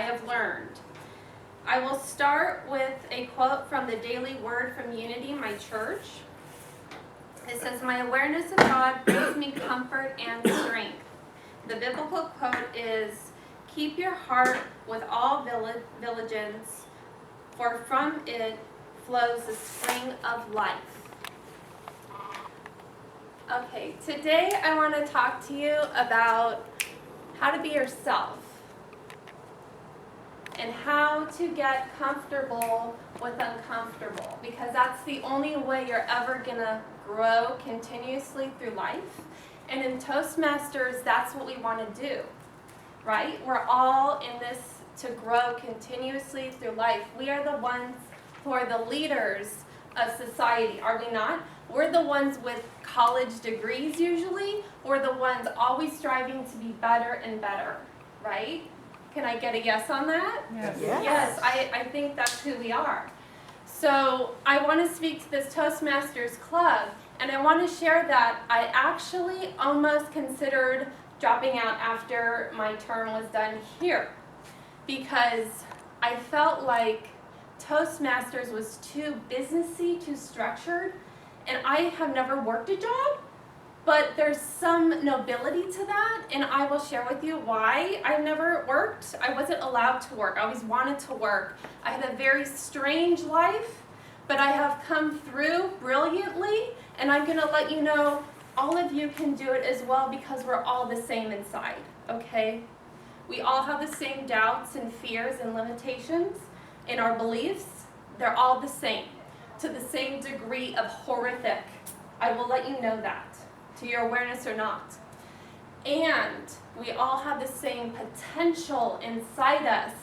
have learned. I will start with a quote from the Daily Word from Unity, my church. It says, "My awareness of God brings me comfort and strength." The biblical quote is, "Keep your heart with all diligence, for from it flows the spring of life." Okay, today I want to talk to you about how to be yourself and how to get comfortable with uncomfortable, because that's the only way you're ever going to grow continuously through life. And in Toastmasters, that's what we want to do, right? We're all in this to grow continuously through life. We are the ones who are the leaders of society, are we not? We're the ones with college degrees usually. We're the ones always striving to be better and better, right? Can I get a yes on that? Yes. Yes, I think that's who we are. So I want to speak to this Toastmasters Club, and I want to share that I actually almost considered dropping out after my term was done here, because I felt like Toastmasters was too businessy, too structured, and I have never worked a job, but there's some nobility to that, and I will share with you why I've never worked. I wasn't allowed to work. I always wanted to work. I had a very strange life, but I have come through brilliantly, and I'm going to let you know all of you can do it as well, because we're all the same inside, okay? We all have the same doubts and fears and limitations in our beliefs. They're all the same, to the same degree of horrific. I will let you know that, to your awareness or not. And we all have the same potential inside us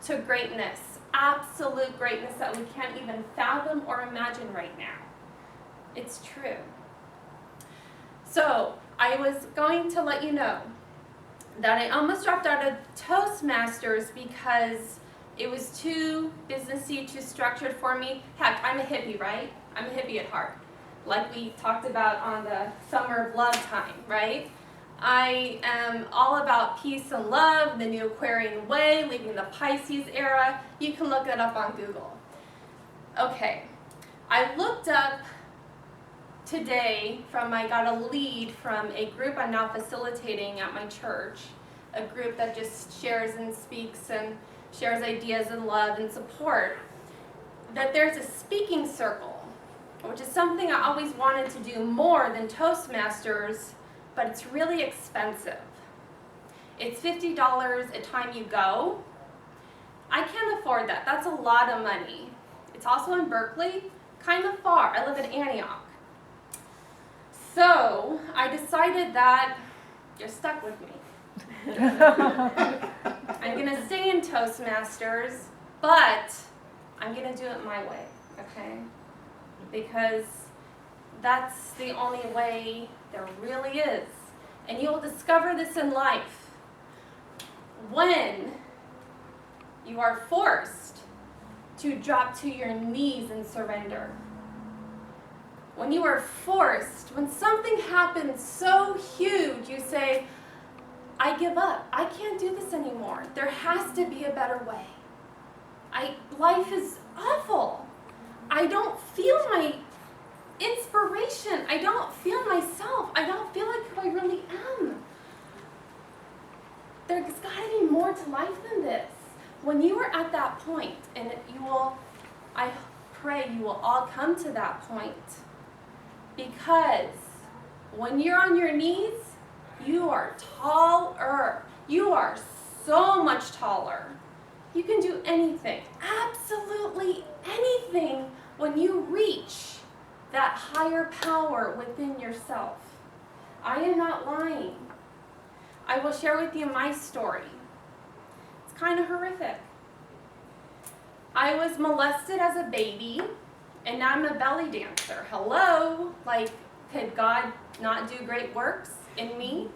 to greatness, absolute greatness that we can't even fathom or imagine right now. It's true. So I was going to let you know that I almost dropped out of Toastmasters because it was too businessy, too structured for me. Heck, I'm a hippie, right? I'm a hippie at heart, like we talked about on the Summer of Love time, right? I am all about peace and love, the new Aquarian way, leaving the Pisces era. You can look that up on Google. Okay, I looked up today I got a lead from a group I'm now facilitating at my church, a group that just shares and speaks and shares ideas and love and support, that there's a speaking circle, which is something I always wanted to do more than Toastmasters, but it's really expensive. It's $50 a time you go. I can't afford that. That's a lot of money. It's also in Berkeley, kind of far. I live in Antioch. So I decided that you're stuck with me. I'm going to stay in Toastmasters, but I'm going to do it my way, okay? Because that's the only way there really is. And you'll discover this in life when you are forced to drop to your knees and surrender. When you are forced, when something happens so huge, you say, I give up. I can't do this anymore. There has to be a better way. Life is awful. I don't feel my inspiration. I don't feel myself. I don't feel like who I really am. There's got to be more to life than this. When you are at that point, and I pray you will all come to that point, because when you're on your knees, you are taller. You are so much taller. You can do anything, absolutely anything, when you reach that higher power within yourself. I am not lying. I will share with you my story. It's kind of horrific. I was molested as a baby, and now I'm a belly dancer. Hello? Could God not do great works in me?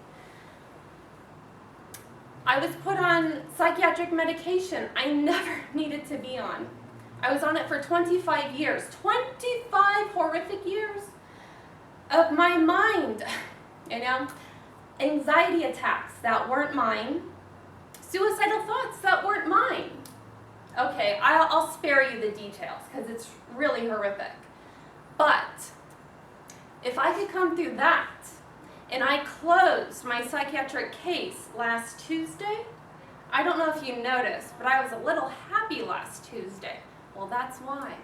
I was put on psychiatric medication I never needed to be on. I was on it for 25 years. 25 horrific years of my mind, anxiety attacks that weren't mine, suicidal thoughts that weren't mine. Okay, I'll spare you the details because it's really horrific. But if I could come through that, and I closed my psychiatric case last Tuesday, I don't know if you noticed, but I was a little happy last Tuesday. Well, that's why.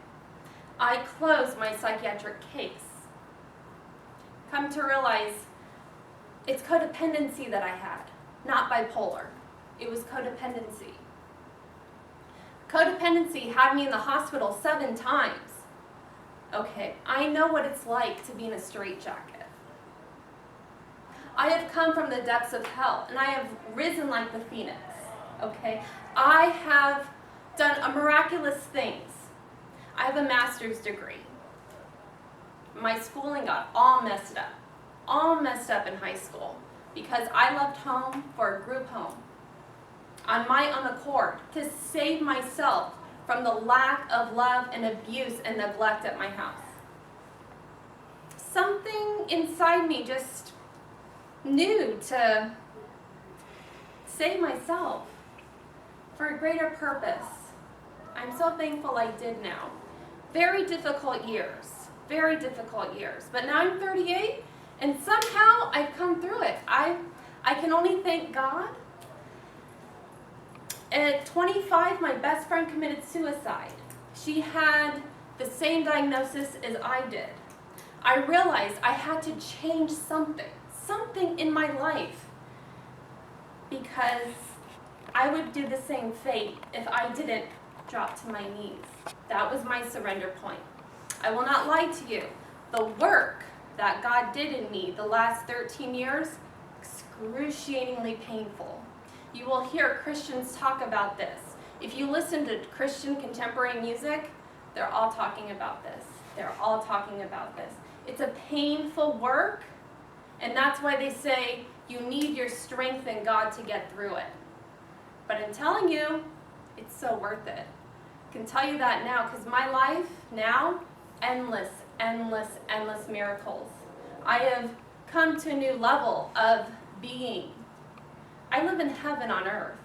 I closed my psychiatric case. Come to realize it's codependency that I had, not bipolar. It was codependency. Codependency had me in the hospital 7 times. Okay, I know what it's like to be in a straitjacket. I have come from the depths of hell, and I have risen like the phoenix. Okay, I have done miraculous things. I have a master's degree. My schooling got all messed up in high school because I left home for a group home on my own accord to save myself from the lack of love and abuse and neglect at my house. Something inside me just knew to save myself for a greater purpose. I'm so thankful I did now. Very difficult years, but now I'm 38 and somehow I've come through it. I can only thank God. At 25, my best friend committed suicide. She had the same diagnosis as I did. I realized I had to change something in my life, because I would do the same fate if I didn't drop to my knees. That was my surrender point. I will not lie to you. The work that God did in me the last 13 years, excruciatingly painful. You will hear Christians talk about this. If you listen to Christian contemporary music, they're all talking about this. It's a painful work, and that's why they say you need your strength in God to get through it. But I'm telling you, it's so worth it. I can tell you that now, because my life now, endless miracles. I have come to a new level of being. I live in heaven on earth.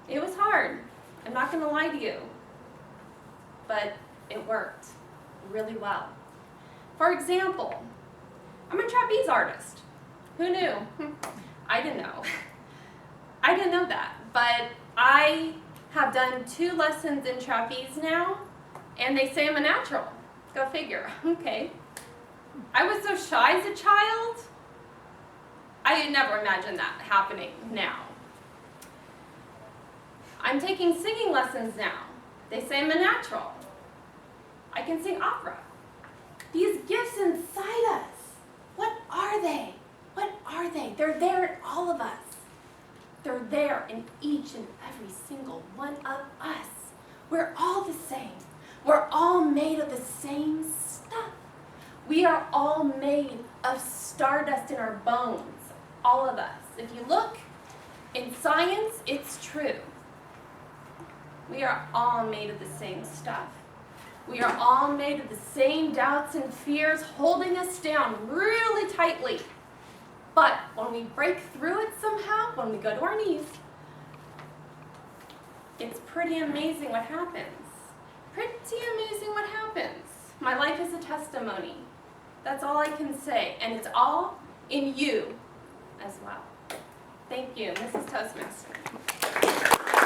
It was hard. I'm not going to lie to you. But it worked really well. For example, I'm a trapeze artist. Who knew? I didn't know. I didn't know that. But I have done 2 lessons in trapeze now, and they say I'm a natural. Go figure. Okay. I was so shy as a child. I had never imagined that happening now. I'm taking singing lessons now. They say I'm a natural. I can sing opera. These gifts inside us, what are they? They're there in all of us. They're there in each and every single one of us. We're all the same. We're all made of the same stuff. We are all made of stardust in our bones. All of us. If you look in science, it's true. We are all made of the same stuff. We are all made of the same doubts and fears holding us down really tightly. But when we break through it somehow, when we go to our knees, it's pretty amazing what happens. My life is a testimony. That's all I can say. And it's all in you as well. Thank you, Mrs. Toastmaster.